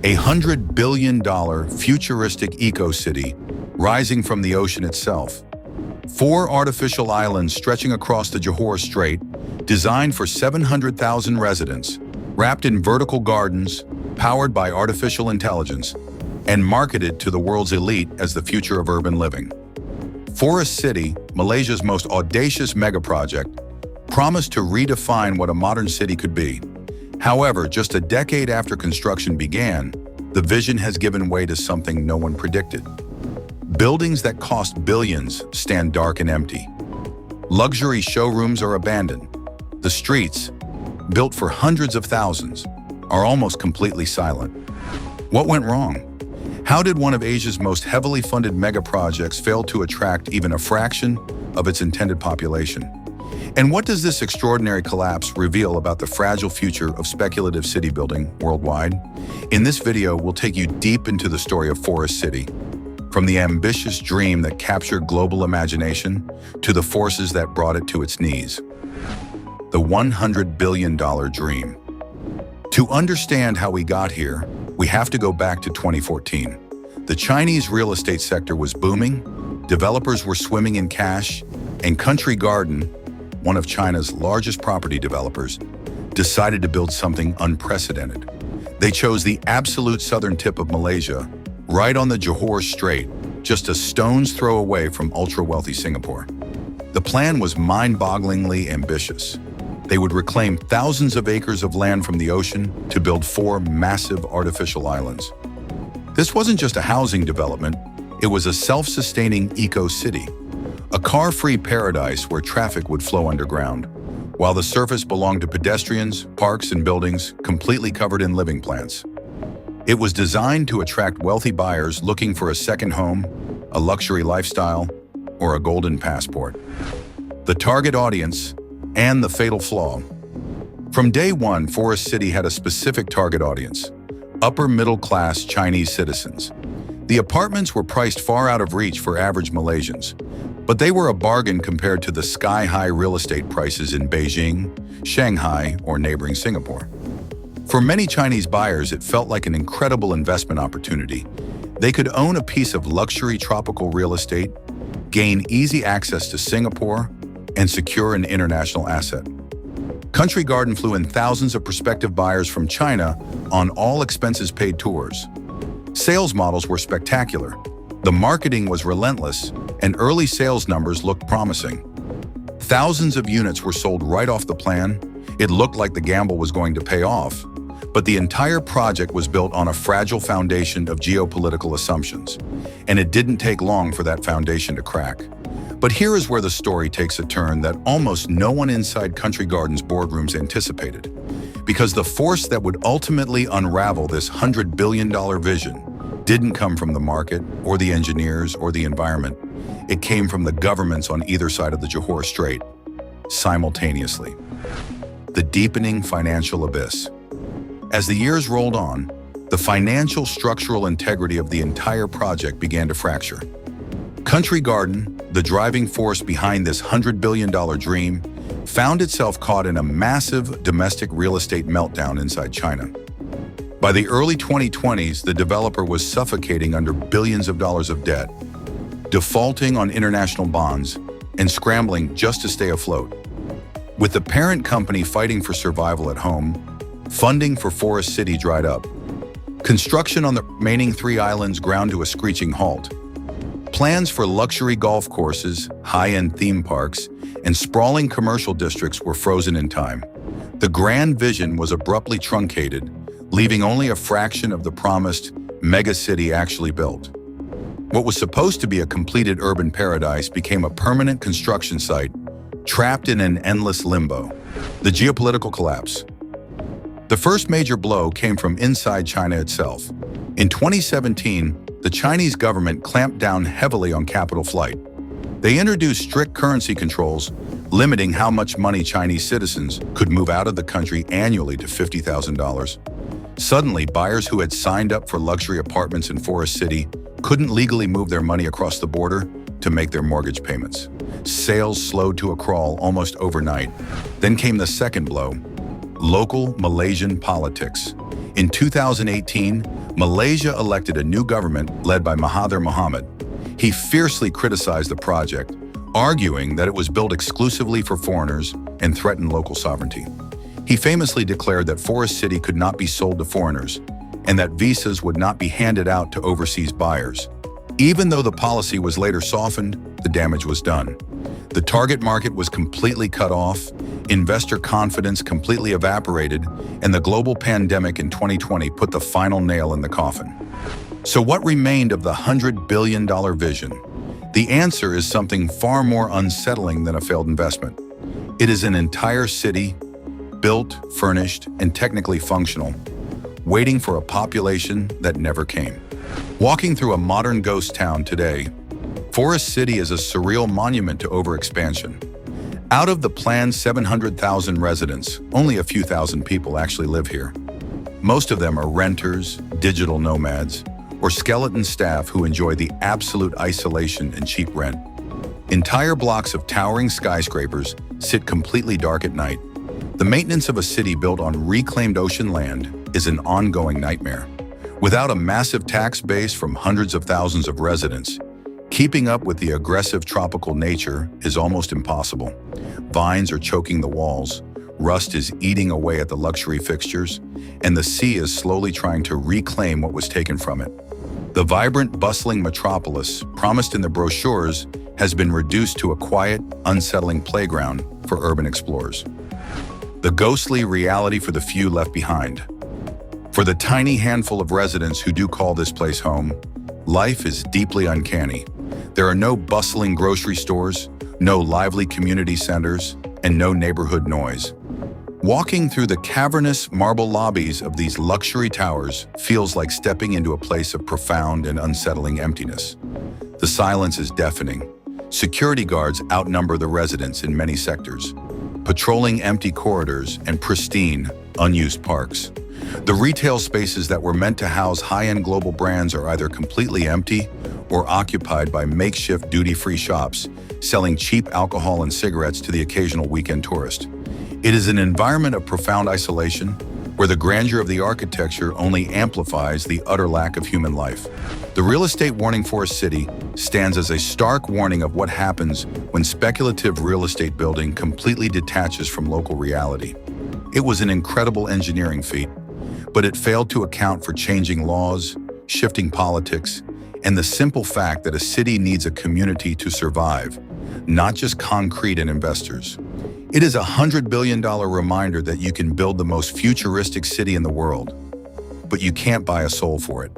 $100 billion futuristic eco-city rising from the ocean itself. 4 artificial islands stretching across the Johor Strait, designed for 700,000 residents, wrapped in vertical gardens, powered by artificial intelligence, and marketed to the world's elite as the future of urban living. Forest City, Malaysia's most audacious megaproject, promised to redefine what a modern city could be. However, just a decade after construction began, the vision has given way to something no one predicted. Buildings that cost billions stand dark and empty. Luxury showrooms are abandoned. The streets, built for hundreds of thousands, are almost completely silent. What went wrong? How did one of Asia's most heavily funded megaprojects fail to attract even a fraction of its intended population? And what does this extraordinary collapse reveal about the fragile future of speculative city building worldwide? In this video, we'll take you deep into the story of Forest City, from the ambitious dream that captured global imagination to the forces that brought it to its knees. The $100 billion dream. To understand how we got here, we have to go back to 2014. The Chinese real estate sector was booming, developers were swimming in cash, and Country Garden, one of China's largest property developers, decided to build something unprecedented. They chose the absolute southern tip of Malaysia, right on the Johor Strait, just a stone's throw away from ultra-wealthy Singapore. The plan was mind-bogglingly ambitious. They would reclaim thousands of acres of land from the ocean to build 4 massive artificial islands. This wasn't just a housing development, it was a self-sustaining eco-city, a car-free paradise where traffic would flow underground, while the surface belonged to pedestrians, parks, and buildings completely covered in living plants. It was designed to attract wealthy buyers looking for a second home, a luxury lifestyle, or a golden passport. The target audience and the fatal flaw. From day one, Forest City had a specific target audience: upper middle-class Chinese citizens. The apartments were priced far out of reach for average Malaysians, but they were a bargain compared to the sky-high real estate prices in Beijing, Shanghai, or neighboring Singapore. For many Chinese buyers, it felt like an incredible investment opportunity. They could own a piece of luxury tropical real estate, gain easy access to Singapore, and secure an international asset. Country Garden flew in thousands of prospective buyers from China on all expenses-paid tours. Sales models were spectacular. The marketing was relentless, and early sales numbers looked promising. Thousands of units were sold right off the plan. It looked like the gamble was going to pay off, but the entire project was built on a fragile foundation of geopolitical assumptions, and it didn't take long for that foundation to crack. But here is where the story takes a turn that almost no one inside Country Garden's boardrooms anticipated. Because the force that would ultimately unravel this $100 billion vision didn't come from the market, or the engineers, or the environment. It came from the governments on either side of the Johor Strait, simultaneously. The deepening financial abyss. As the years rolled on, the financial structural integrity of the entire project began to fracture. Country Garden, the driving force behind this $100 billion dream, found itself caught in a massive domestic real estate meltdown inside China. By the early 2020s, the developer was suffocating under billions of dollars of debt, defaulting on international bonds, and scrambling just to stay afloat. With the parent company fighting for survival at home, funding for Forest City dried up. Construction on the remaining 3 islands ground to a screeching halt. Plans for luxury golf courses, high-end theme parks, and sprawling commercial districts were frozen in time. The grand vision was abruptly truncated, leaving only a fraction of the promised mega-city actually built. What was supposed to be a completed urban paradise became a permanent construction site, trapped in an endless limbo. The geopolitical collapse. The first major blow came from inside China itself. In 2017, the Chinese government clamped down heavily on capital flight. They introduced strict currency controls, limiting how much money Chinese citizens could move out of the country annually to $50,000. Suddenly, buyers who had signed up for luxury apartments in Forest City couldn't legally move their money across the border to make their mortgage payments. Sales slowed to a crawl almost overnight. Then came the second blow: local Malaysian politics. In 2018, Malaysia elected a new government led by Mahathir Mohamad. He fiercely criticized the project, arguing that it was built exclusively for foreigners and threatened local sovereignty. He famously declared that Forest City could not be sold to foreigners and that visas would not be handed out to overseas buyers. Even though the policy was later softened, the damage was done. The target market was completely cut off, investor confidence completely evaporated, and the global pandemic in 2020 put the final nail in the coffin. So what remained of the $100 billion vision? The answer is something far more unsettling than a failed investment. It is an entire city, built, furnished, and technically functional, waiting for a population that never came. Walking through a modern ghost town today, Forest City is a surreal monument to overexpansion. Out of the planned 700,000 residents, only a few thousand people actually live here. Most of them are renters, digital nomads, or skeleton staff who enjoy the absolute isolation and cheap rent. Entire blocks of towering skyscrapers sit completely dark at night. The maintenance of a city built on reclaimed ocean land is an ongoing nightmare. Without a massive tax base from hundreds of thousands of residents, keeping up with the aggressive tropical nature is almost impossible. Vines are choking the walls, rust is eating away at the luxury fixtures, and the sea is slowly trying to reclaim what was taken from it. The vibrant, bustling metropolis promised in the brochures has been reduced to a quiet, unsettling playground for urban explorers. The ghostly reality for the few left behind. For the tiny handful of residents who do call this place home, life is deeply uncanny. There are no bustling grocery stores, no lively community centers, and no neighborhood noise. Walking through the cavernous marble lobbies of these luxury towers feels like stepping into a place of profound and unsettling emptiness. The silence is deafening. Security guards outnumber the residents in many sectors, patrolling empty corridors and pristine, unused parks. The retail spaces that were meant to house high-end global brands are either completely empty or occupied by makeshift duty-free shops selling cheap alcohol and cigarettes to the occasional weekend tourist. It is an environment of profound isolation where the grandeur of the architecture only amplifies the utter lack of human life. The real estate warning Forest City stands as a stark warning of what happens when speculative real estate building completely detaches from local reality. It was an incredible engineering feat, but it failed to account for changing laws, shifting politics, and the simple fact that a city needs a community to survive, not just concrete and investors. It is a $100 billion reminder that you can build the most futuristic city in the world, but you can't buy a soul for it.